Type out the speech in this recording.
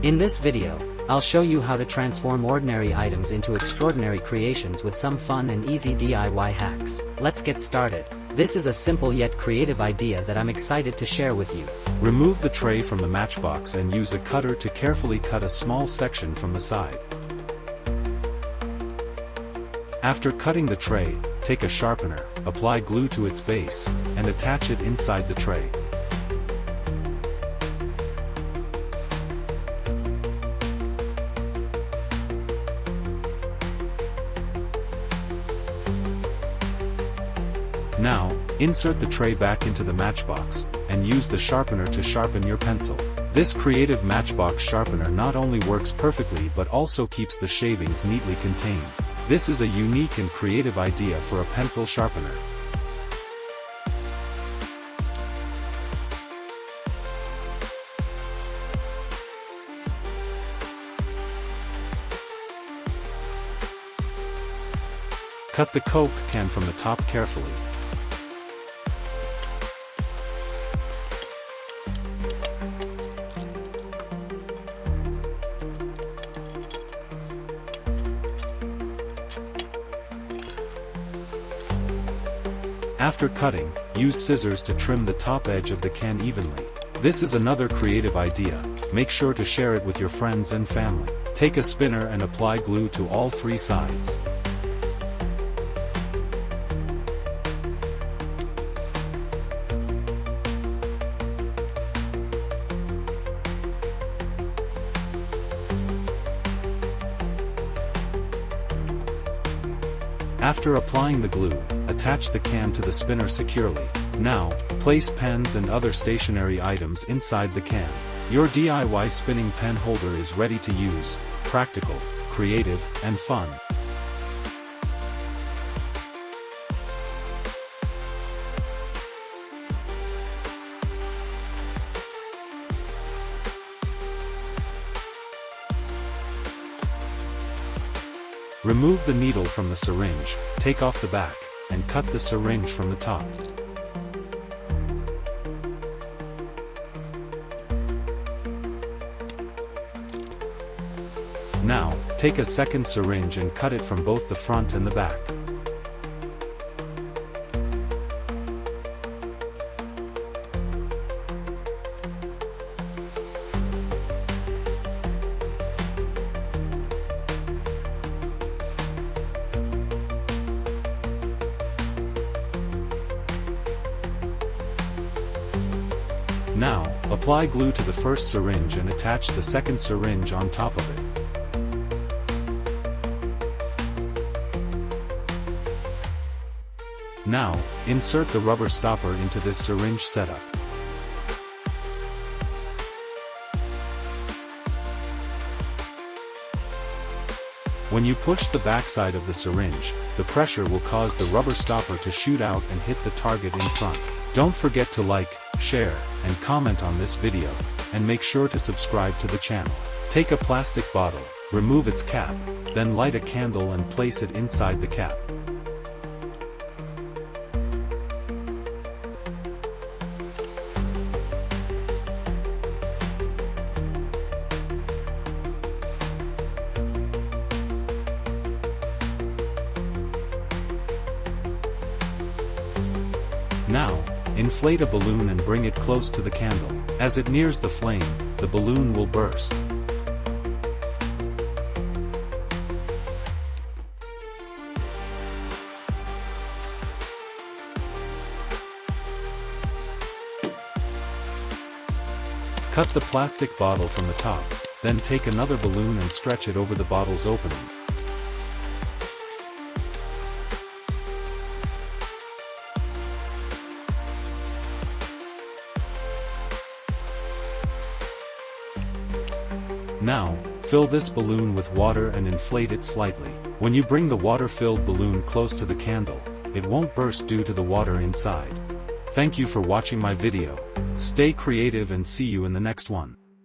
In this video, I'll show you how to transform ordinary items into extraordinary creations with some fun and easy DIY hacks. Let's get started. This is a simple yet creative idea that I'm excited to share with you. Remove the tray from the matchbox and use a cutter to carefully cut a small section from the side. After cutting the tray, take a sharpener, apply glue to its base, and attach it inside the tray. Now, insert the tray back into the matchbox, and use the sharpener to sharpen your pencil. This creative matchbox sharpener not only works perfectly but also keeps the shavings neatly contained. This is a unique and creative idea for a pencil sharpener. Cut the Coke can from the top carefully. After cutting, use scissors to trim the top edge of the can evenly. This is another creative idea. Make sure to share it with your friends and family. Take a spinner and apply glue to all three sides. After applying the glue, attach the can to the spinner securely. Now, place pens and other stationary items inside the can. Your DIY spinning pen holder is ready to use, practical, creative, and fun. Remove the needle from the syringe, take off the back, and cut the syringe from the top. Now, take a second syringe and cut it from both the front and the back. Now, apply glue to the first syringe and attach the second syringe on top of it. Now, insert the rubber stopper into this syringe setup. When you push the backside of the syringe, the pressure will cause the rubber stopper to shoot out and hit the target in front. Don't forget to like, share, and comment on this video, and make sure to subscribe to the channel. Take a plastic bottle, remove its cap, then light a candle and place it inside the cap. Now, inflate a balloon and bring it close to the candle. As it nears the flame, the balloon will burst. Cut the plastic bottle from the top, then take another balloon and stretch it over the bottle's opening. Now, fill this balloon with water and inflate it slightly. When you bring the water-filled balloon close to the candle, it won't burst due to the water inside. Thank you for watching my video. Stay creative and see you in the next one.